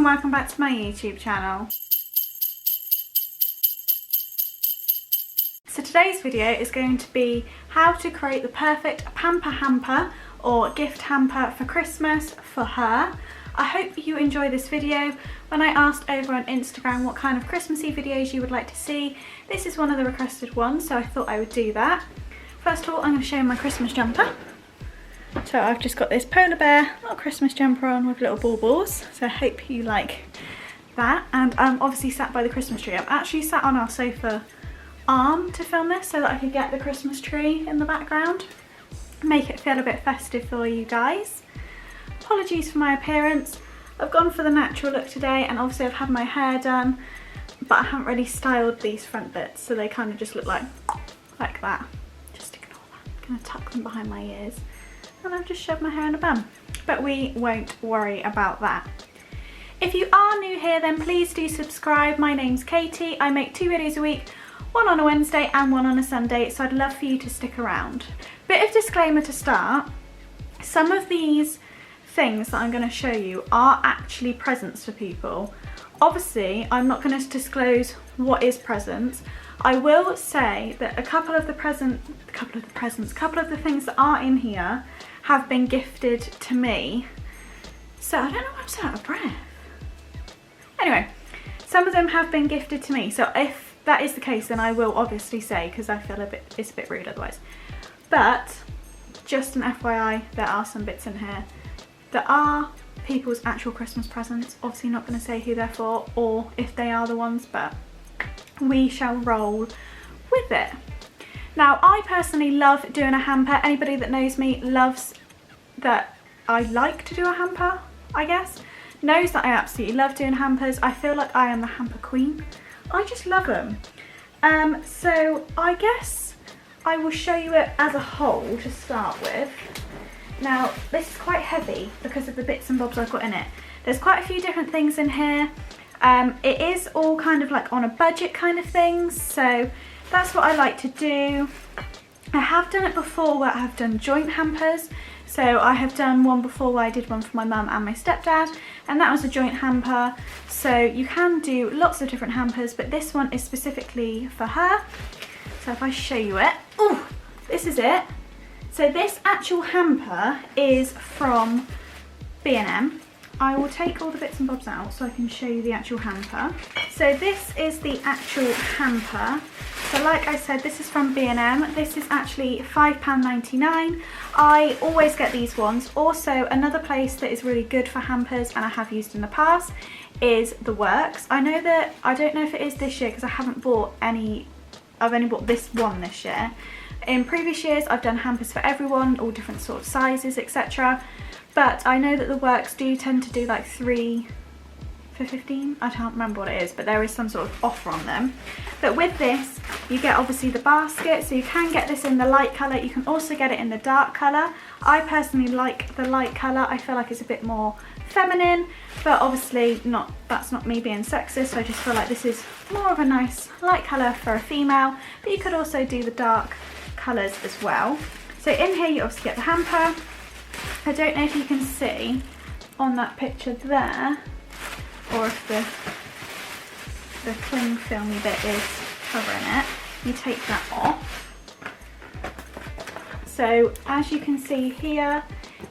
welcome back to my YouTube channel. So today's video is going to be how to create the perfect pamper hamper or gift hamper for Christmas for her. I hope you enjoy this video. When I asked over on Instagram what kind of Christmassy videos you would like to see, this is one of the requested ones, so I thought I would do that. First of all, I'm going to show you my Christmas jumper. So I've just got this polar bear little Christmas jumper on with little baubles, so I hope you like that. And I'm obviously sat by the Christmas tree. I'm actually sat on our sofa arm to film this so that I could get the Christmas tree in the background, make it feel a bit festive for you guys. Apologies for my appearance. I've gone for the natural look today, and obviously I've had my hair done, but I haven't really styled these front bits, so they kind of just look like that. Just ignore that. I'm going to tuck them behind my ears. And I've just shoved my hair in a bun, but we won't worry about that. If you are new here, then please do subscribe. My name's Katie. I make 2 videos a week, one on a Wednesday and one on a Sunday, so I'd love for you to stick around. Bit of disclaimer to start, some of these things that I'm going to show you are actually presents for people. Obviously, I'm not going to disclose what is presents. I will say that a couple of the things that are in here have been gifted to me. So I don't know why I'm so out of breath. Anyway, some of them have been gifted to me. So if that is the case, then I will obviously say, because I feel it's a bit rude otherwise. But just an FYI, there are some bits in here that are people's actual Christmas presents. Obviously not going to say who they're for or if they are the ones, but we shall roll with it. Now, I personally love doing a hamper. Anybody that knows me loves that I like to do a hamper, I guess, knows that I absolutely love doing hampers. I feel like I am the hamper queen. I just love them. So I guess I will show you it as a whole to start with. Now, this is quite heavy because of the bits and bobs I've got in it. There's quite a few different things in here. It is all kind of like on a budget kind of things, so that's what I like to do. I have done it before where I have done joint hampers. So I have done one before where I did one for my mum and my stepdad, and that was a joint hamper. So you can do lots of different hampers, but this one is specifically for her. So if I show you it, oh, this is it. So this actual hamper is from B&M. I will take all the bits and bobs out so I can show you the actual hamper. So this is the actual hamper. So like I said, this is from B&M. This is actually £5.99. I always get these ones. Also, another place that is really good for hampers, and I have used in the past, is The Works. I know that, I don't know if it is this year because I haven't bought any, I've only bought this one this year. In previous years, I've done hampers for everyone, all different sort of sizes, etc. But I know that The Works do tend to do like 3 for 15. I can't remember what it is, but there is some sort of offer on them. But with this, you get obviously the basket, so you can get this in the light colour. You can also get it in the dark colour. I personally like the light colour. I feel like it's a bit more feminine, but obviously not. That's not me being sexist. So I just feel like this is more of a nice light colour for a female, but you could also do the dark colours as well. So in here you obviously get the hamper. I don't know if you can see on that picture there, or if the cling filmy bit is covering it. You take that off. So as you can see here,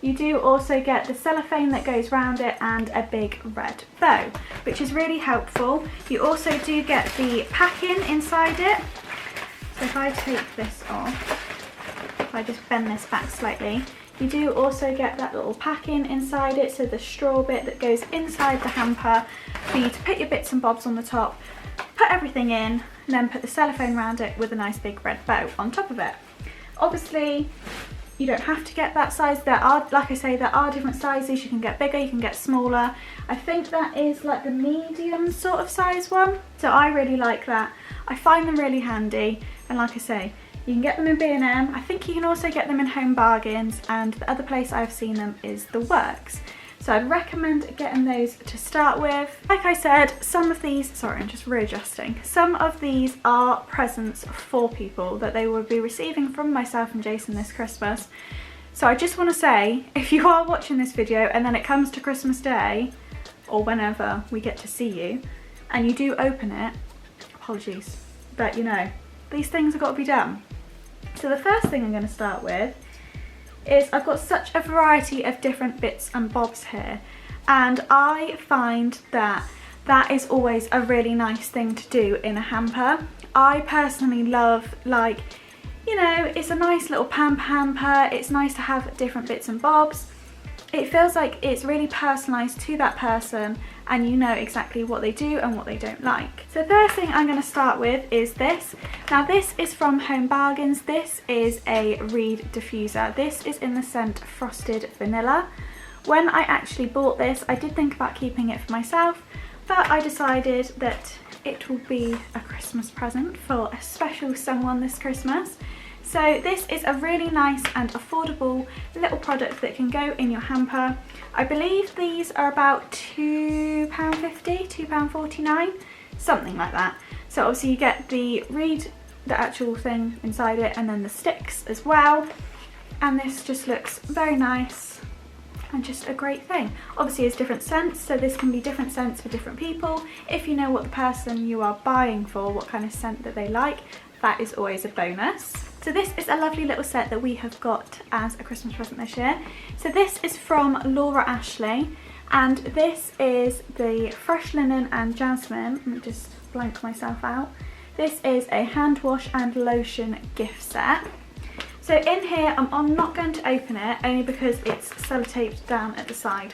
you do also get the cellophane that goes around it and a big red bow, which is really helpful. You also do get the packing inside it. So if I take this off, if I just bend this back slightly, you do also get that little packing inside it, so the straw bit that goes inside the hamper for you to put your bits and bobs on the top, put everything in, and then put the cellophane around it with a nice big red bow on top of it. Obviously, you don't have to get that size. There are, like I say, there are different sizes. You can get bigger, you can get smaller. I think that is like the medium sort of size one. So I really like that. I find them really handy, and like I say, you can get them in B&M. I think you can also get them in Home Bargains, and the other place I've seen them is The Works. So I'd recommend getting those to start with. Like I said, some of these, sorry, I'm just readjusting. Some of these are presents for people that they will be receiving from myself and Jason this Christmas. So I just want to say, if you are watching this video and then it comes to Christmas Day, or whenever we get to see you and you do open it, apologies, but you know, these things have got to be done. So the first thing I'm going to start with is I've got such a variety of different bits and bobs here, and I find that that is always a really nice thing to do in a hamper. I personally love, like, you know, it's a nice little Pamper Hamper. It's nice to have different bits and bobs. It feels like it's really personalised to that person and you know exactly what they do and what they don't like. So the first thing I'm going to start with is this. Now this is from Home Bargains. This is a reed diffuser. This is in the scent Frosted Vanilla. When I actually bought this, I did think about keeping it for myself, but I decided that it will be a Christmas present for a special someone this Christmas. So this is a really nice and affordable little product that can go in your hamper. I believe these are about £2.50, £2.49, something like that. So obviously you get the reed, the actual thing inside it, and then the sticks as well. And this just looks very nice and just a great thing. Obviously it's different scents, so this can be different scents for different people. If you know what the person you are buying for, what kind of scent that they like, that is always a bonus. So this is a lovely little set that we have got as a Christmas present this year. So this is from Laura Ashley, and this is the Fresh Linen and Jasmine. Let me just blank myself out. This is a hand wash and lotion gift set. So in here, I'm not going to open it, only because it's sellotaped down at the side.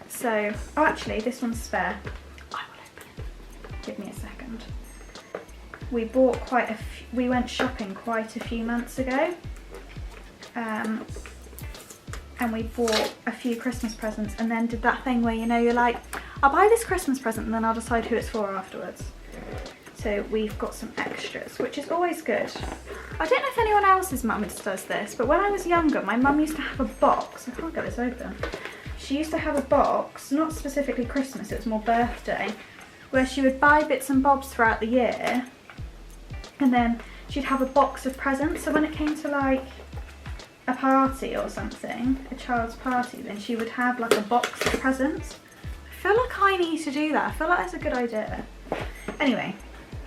So, oh actually, this one's spare. I will open it. Give me a second. We bought quite a few, we went shopping quite a few months ago. And we bought a few Christmas presents and then did that thing where, you know, you're like, I'll buy this Christmas present and then I'll decide who it's for afterwards. So we've got some extras, which is always good. I don't know if anyone else's mum does this, but when I was younger, my mum used to have a box. I can't get this open. She used to have a box, not specifically Christmas, it was more birthday, where she would buy bits and bobs throughout the year, and then she'd have a box of presents. So when it came to like a party or something, a child's party, then she would have like a box of presents. I feel like I need to do that. I feel like that's a good idea. Anyway.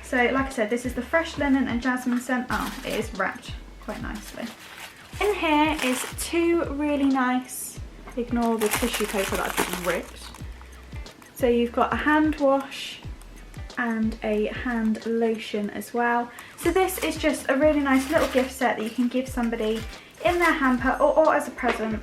So like I said, this is the Fresh Linen and Jasmine scent. Oh, it is wrapped quite nicely. In here is two really nice, ignore the tissue paper that I've just ripped. So you've got a hand wash and a hand lotion as well. So this is just a really nice little gift set that you can give somebody in their hamper or as a present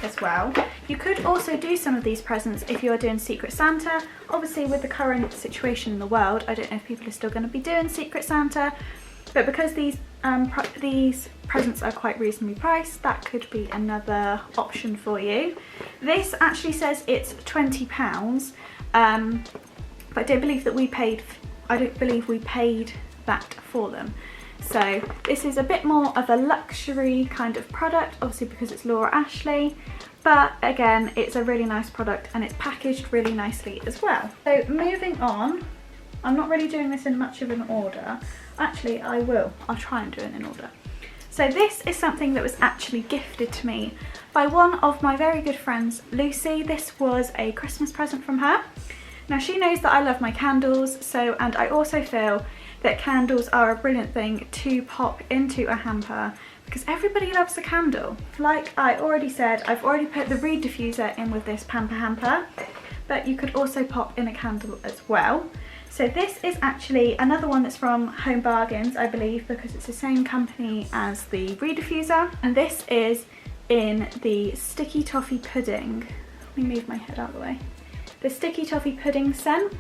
as well. You could also do some of these presents if you're doing Secret Santa. Obviously with the current situation in the world, I don't know if people are still going to be doing Secret Santa, but because these presents are quite reasonably priced, that could be another option for you. This actually says it's £20, but I don't believe that we paid, that for them. So this is a bit more of a luxury kind of product, obviously because it's Laura Ashley, but again, it's a really nice product and it's packaged really nicely as well. So moving on, I'm not really doing this in much of an order. Actually, I will. I'll try and do it in order. So this is something that was actually gifted to me by one of my very good friends, Lucy. This was a Christmas present from her. Now she knows that I love my candles, and I also feel that candles are a brilliant thing to pop into a hamper because everybody loves a candle. Like I already said, I've already put the reed diffuser in with this Pamper Hamper, but you could also pop in a candle as well. So this is actually another one that's from Home Bargains, I believe, because it's the same company as the reed diffuser, and this is in the Sticky Toffee Pudding. Let me move my head out of the way. The Sticky Toffee Pudding scent.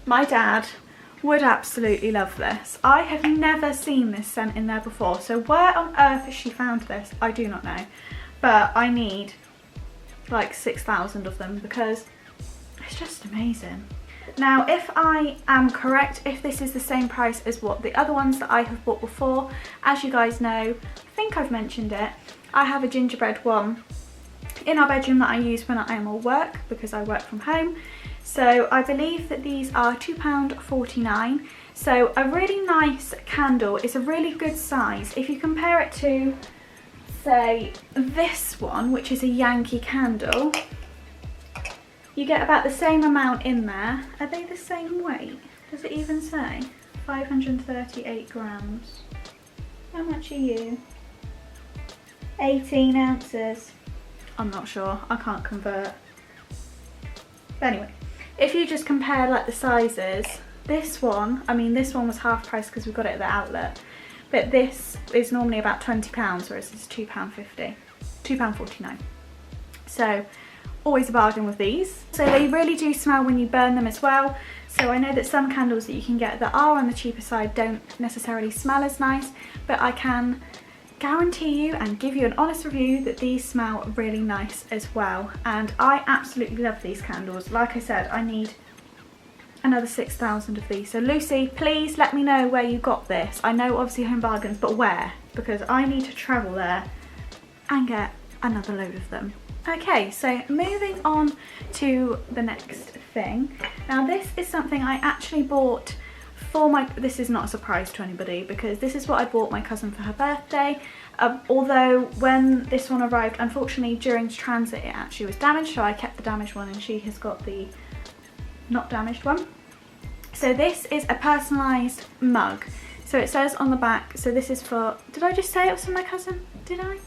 My dad would absolutely love this. I have never seen this scent in there before, so where on earth has she found this? I do not know, but I need like 6,000 of them because it's just amazing. Now if I am correct, if this is the same price as what the other ones that I have bought before, as you guys know, I think I've mentioned it, I have a gingerbread one in our bedroom that I use when I am at work because I work from home. So I believe that these are £2.49. So a really nice candle is a really good size. If you compare it to, say, this one, which is a Yankee candle, You get about the same amount in there. Are they the same weight? Does it even say? 538 grams. How much are you? 18 ounces. I'm not sure, I can't convert. But anyway, if you just compare like the sizes, this one, I mean this one was half price because we got it at the outlet, but this is normally about £20, whereas it's £2.50, £2.49. So always a bargain with these. So they really do smell when you burn them as well. So I know that some candles that you can get that are on the cheaper side don't necessarily smell as nice, but I can guarantee you and give you an honest review that these smell really nice as well. And I absolutely love these candles. Like I said, I need another 6,000 of these. So Lucy, please let me know where you got this. I know obviously Home Bargains, but where? Because I need to travel there and get another load of them. Okay, so moving on to the next thing. Now this is something I actually bought for my, this is not a surprise to anybody because this is what I bought my cousin for her birthday. Although when this one arrived, unfortunately during transit it actually was damaged, so I kept the damaged one and she has got the not damaged one. So this is a personalised mug. So it says on the back, so this is for, did I just say it was for my cousin? Did I?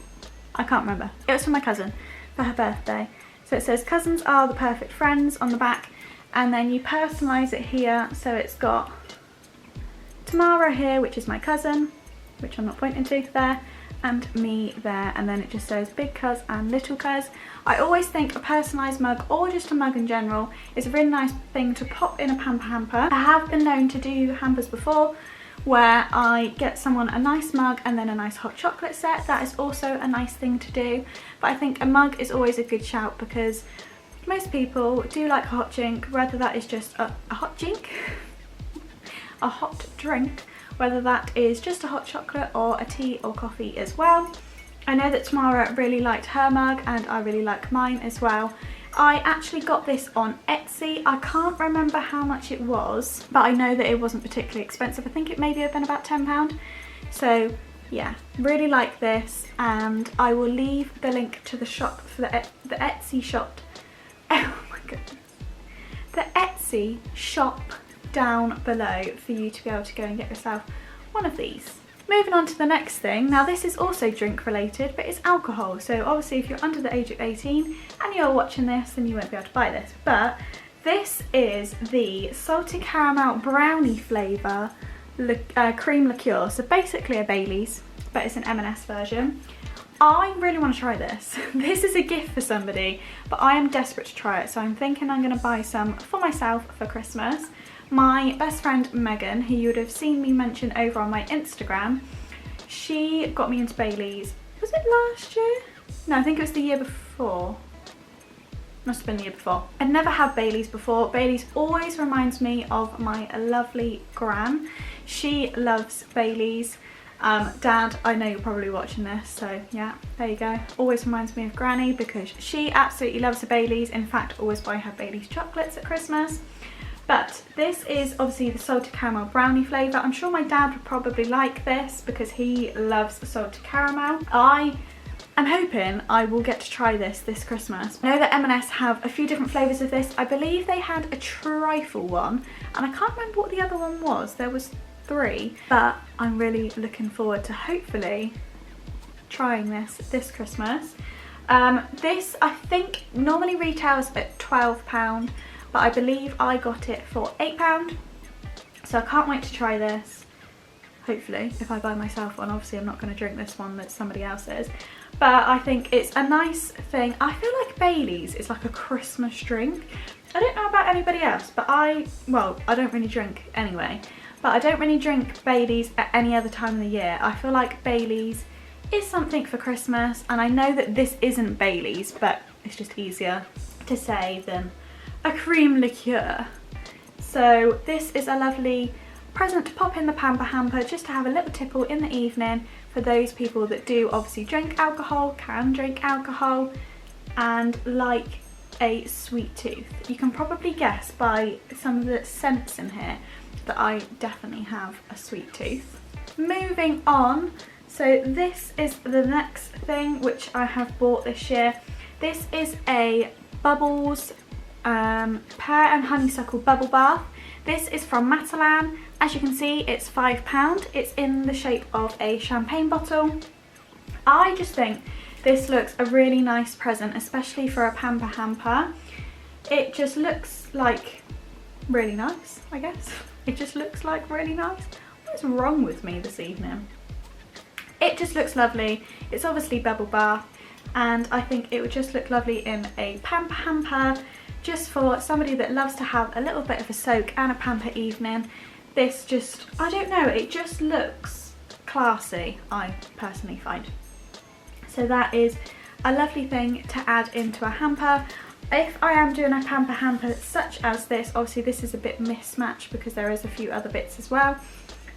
I can't remember. It was for my cousin for her birthday. So it says cousins are the perfect friends on the back, and then you personalise it here. So it's got Tamara here, which is my cousin, which I'm not pointing to there, and me there, and then it just says big cuz and little cuz. I always think a personalised mug, or just a mug in general, is a really nice thing to pop in a Pamper Hamper. I have been known to do hampers before where I get someone a nice mug and then a nice hot chocolate set. That is also a nice thing to do, but I think a mug is always a good shout because most people do like a hot drink, whether that is just a hot drink, a hot drink, whether that is just a hot chocolate or a tea or coffee as well. I know that Tamara really liked her mug and I really like mine as well. I actually got this on Etsy. I can't remember how much it was, but I know that it wasn't particularly expensive. I think it maybe have been about £10. So yeah, really like this, and I will leave the link to the shop for the Etsy shop. Oh my goodness. The Etsy shop down below for you to be able to go and get yourself one of these. Moving on to the next thing. Now this is also drink related, but it's alcohol. So obviously if you're under the age of 18 and you're watching this, then you won't be able to buy this. But this is the salted caramel brownie flavour cream liqueur. So basically a Baileys, but it's an M&S version. I really want to try this. This is a gift for somebody, but I am desperate to try it. So I'm thinking I'm going to buy some for myself for Christmas. My best friend Megan, who you would have seen me mention over on my Instagram, she got me into Baileys. Was it last year? No, I think it was the year before. Must have been the year before. I'd never had Baileys before. Baileys always reminds me of my lovely gran. She loves Baileys. Dad, I know you're probably watching this, so yeah, there you go. Always reminds me of Granny because she absolutely loves the Baileys. In fact, always buy her Baileys chocolates at Christmas. But this is obviously the salted caramel brownie flavour. I'm sure my dad would probably like this because he loves the salted caramel. I am hoping I will get to try this Christmas. I know that M&S have a few different flavours of this. I believe they had a trifle one, and I can't remember what the other one was. There was 3, but I'm really looking forward to hopefully trying this Christmas. This I think normally retails at £12, but I believe I got it for £8. So I can't wait to try this. Hopefully, if I buy myself one. Obviously I'm not going to drink this one that somebody else is. But I think it's a nice thing. I feel like Baileys is like a Christmas drink. I don't know about anybody else, but I don't really drink anyway. But I don't really drink Baileys at any other time of the year. I feel like Baileys is something for Christmas, and I know that this isn't Baileys, but it's just easier to say than a cream liqueur. So this is a lovely present to pop in the Pamper Hamper just to have a little tipple in the evening for those people that do obviously drink alcohol, can drink alcohol, and like a sweet tooth. You can probably guess by some of the scents in here that I definitely have a sweet tooth. Moving on, so this is the next thing which I have bought this year. This is a Bubbles Pear and Honeysuckle Bubble Bath. This is from Matalan. As you can see, it's £5. It's in the shape of a champagne bottle. I just think this looks a really nice present, especially for a Pamper Hamper. It just looks like really nice, I guess. It just looks like really nice. What's wrong with me this evening? It just looks lovely. It's obviously bubble bath, and I think it would just look lovely in a Pamper Hamper, just for somebody that loves to have a little bit of a soak and a pamper evening. This just, I don't know, it just looks classy, I personally find. So that is a lovely thing to add into a hamper. If I am doing a Pamper Hamper such as this, obviously this is a bit mismatched because there is a few other bits as well,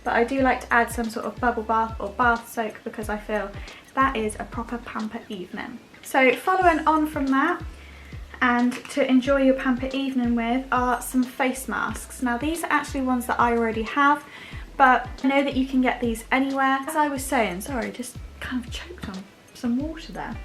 but I do like to add some sort of bubble bath or bath soak because I feel that is a proper pamper evening. So following on from that, and to enjoy your pamper evening with, are some face masks. Now these are actually ones that I already have, but I know that you can get these anywhere. As I was saying, sorry, just kind of choked on some water there.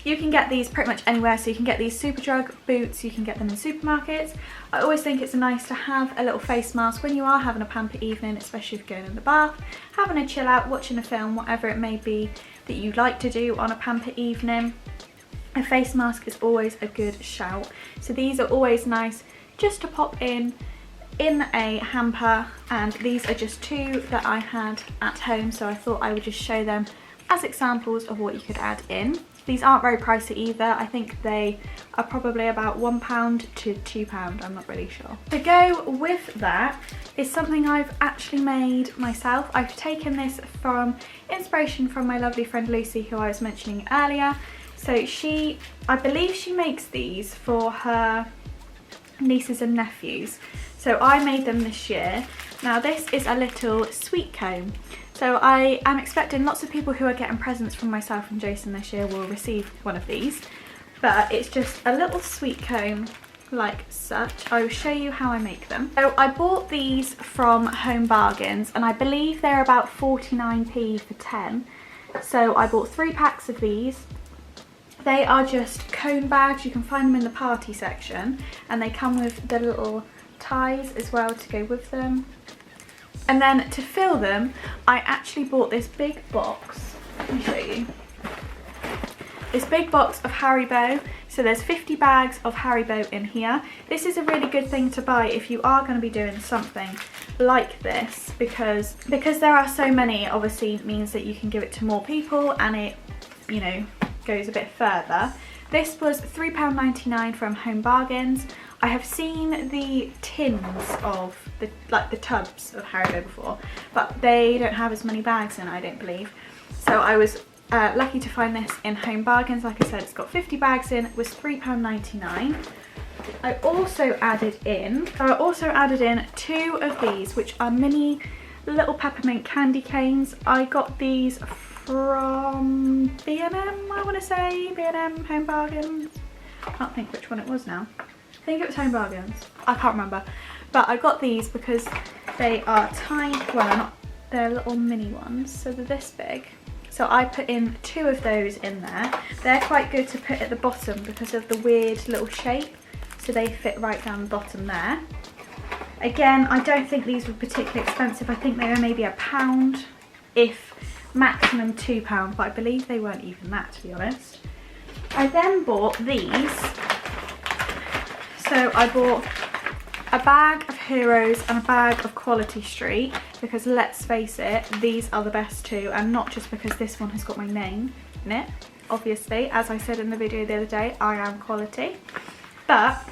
You can get these pretty much anywhere, so you can get these Superdrug, Boots, you can get them in supermarkets. I always think it's nice to have a little face mask when you are having a pamper evening, especially if you're going in the bath, having a chill out, watching a film, whatever it may be that you like to do on a pamper evening. A face mask is always a good shout. So these are always nice just to pop in a hamper, and these are just two that I had at home, so I thought I would just show them as examples of what you could add in. These aren't very pricey either. I think they are probably about £1 to £2, I'm not really sure. To go with that is something I've actually made myself. I've taken this from inspiration from my lovely friend Lucy, who I was mentioning earlier. So I believe she makes these for her nieces and nephews. So I made them this year. Now this is a little sweet comb. So I am expecting lots of people who are getting presents from myself and Jason this year will receive one of these. But it's just a little sweet comb like such. I will show you how I make them. So I bought these from Home Bargains, and I believe they're about 49p for 10. So I bought 3 packs of these. They are just cone bags. You can find them in the party section, and they come with the little ties as well to go with them. And then to fill them, I actually bought this big box. Let me show you. This big box of Haribo. So there's 50 bags of Haribo in here. This is a really good thing to buy if you are going to be doing something like this, because there are so many, obviously means that you can give it to more people, and it, you know, goes a bit further. This was £3.99 from Home Bargains. I have seen the tins of the tubs of Haribo before, but they don't have as many bags in, I don't believe. So I was lucky to find this in Home Bargains. Like I said, it's got 50 bags in. It was £3.99. I also added in 2 of these, which are mini little peppermint candy canes. I got these from B&M, I want to say, B&M, Home Bargains. I can't think which one it was now. I think it was Home Bargains. I can't remember. But I got these because they are tiny, well they're little mini ones, so they're this big. So I put in 2 of those in there. They're quite good to put at the bottom because of the weird little shape. So they fit right down the bottom there. Again, I don't think these were particularly expensive. I think they were maybe £1, if maximum £2, but I believe they weren't even that, to be honest. I then bought these. So I bought a bag of Heroes and a bag of Quality Street, because let's face it, these are the best two, and not just because this one has got my name in it. Obviously, as I said in the video the other day, I am quality. But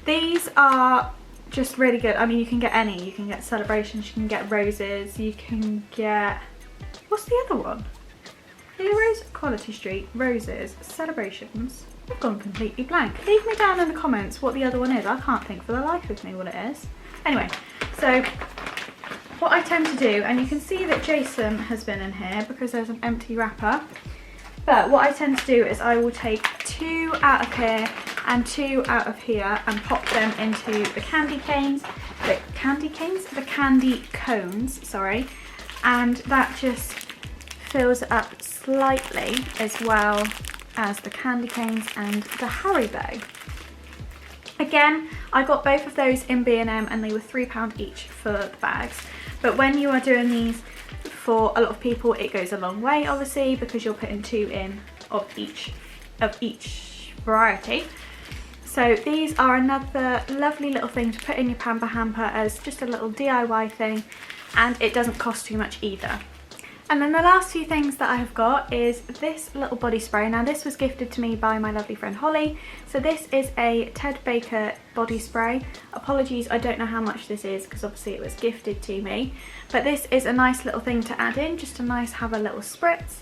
these are just really good. I mean, you can get any. You can get Celebrations, you can get Roses, you can get... What's the other one? Heroes, Quality Street, Roses, Celebrations. I've gone completely blank. Leave me down in the comments what the other one is. I can't think for the life of me what it is. Anyway, so what I tend to do, and you can see that Jason has been in here because there's an empty wrapper, but what I tend to do is I will take 2 out of here and 2 out of here and pop them into the candy canes, the candy cones, sorry, and that just fills it up slightly as well as the candy canes and the Haribo. Again, I got both of those in B&M and they were £3 each for the bags. But when you are doing these for a lot of people, it goes a long way, obviously, because you're putting 2 in of each variety. So these are another lovely little thing to put in your Pamper Hamper as just a little DIY thing, and it doesn't cost too much either. And then the last few things that I have got is this little body spray. Now this was gifted to me by my lovely friend Holly. So this is a Ted Baker body spray. Apologies, I don't know how much this is because obviously it was gifted to me. But this is a nice little thing to add in, just a nice have a little spritz.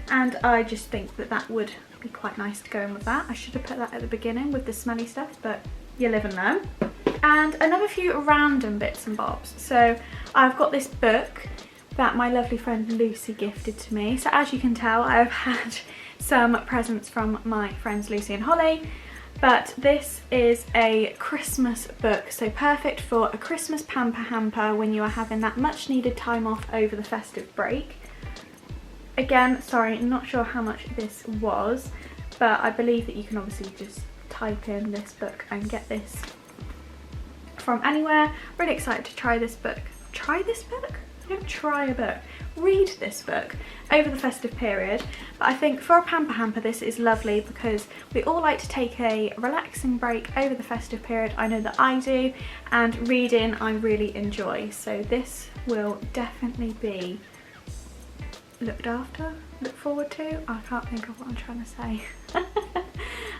And I just think that that would be quite nice to go in with that. I should have put that at the beginning with the smelly stuff, but you live and learn. And another few random bits and bobs. So I've got this book that my lovely friend Lucy gifted to me. So as you can tell, I've had some presents from my friends Lucy and Holly, but this is a Christmas book, so perfect for a Christmas Pamper Hamper when you are having that much needed time off over the festive break. Again, sorry, not sure how much this was, but I believe that you can obviously just type in this book and get this from anywhere. Really excited to try this book. Try this book? Don't try a book. Read this book over the festive period. But I think for a Pamper Hamper this is lovely because we all like to take a relaxing break over the festive period. I know that I do, and reading I really enjoy. So this will definitely be looked after, look forward to. I can't think of what I'm trying to say.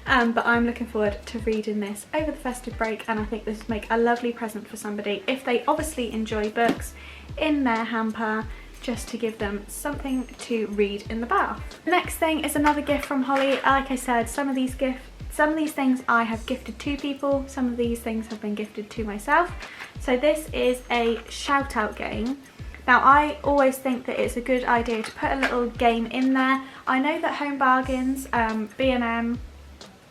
But I'm looking forward to reading this over the festive break, and I think this would make a lovely present for somebody if they obviously enjoy books in their hamper, just to give them something to read in the bath. The next thing is another gift from Holly. Like I said, some of these things I have gifted to people, some of these things have been gifted to myself. So this is a shout out game. Now I always think that it's a good idea to put a little game in there. I know that Home Bargains, B&M,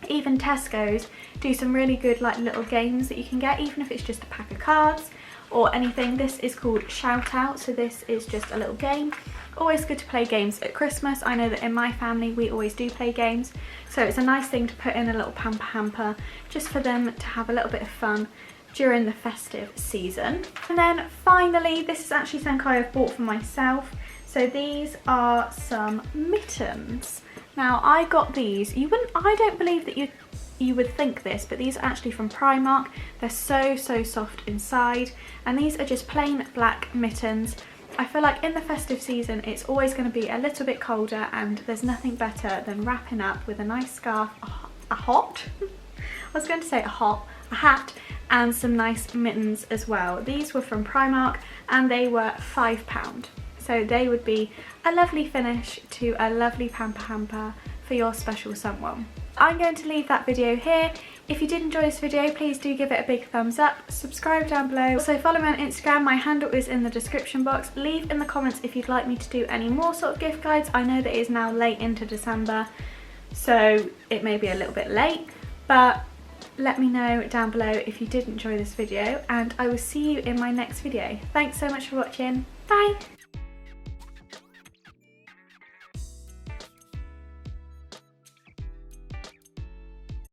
even Tesco's do some really good like little games that you can get, even if it's just a pack of cards or anything. This is called Shout Out, so this is just a little game. Always good to play games at Christmas. I know that in my family we always do play games, so it's a nice thing to put in a little Pamper Hamper just for them to have a little bit of fun during the festive season. And then finally, this is actually something I have bought for myself. So these are some mittens. Now I got these, I don't believe that you would think this, but these are actually from Primark. They're so soft inside, and these are just plain black mittens. I feel like in the festive season it's always going to be a little bit colder, and there's nothing better than wrapping up with a nice scarf, a hat, and some nice mittens as well. These were from Primark and they were £5. So they would be a lovely finish to a lovely Pamper Hamper for your special someone. I'm going to leave that video here. If you did enjoy this video, please do give it a big thumbs up, subscribe down below. Also follow me on Instagram, my handle is in the description box. Leave in the comments if you'd like me to do any more sort of gift guides. I know that it is now late into December, so it may be a little bit late, but let me know down below if you did enjoy this video, and I will see you in my next video. Thanks so much for watching. Bye!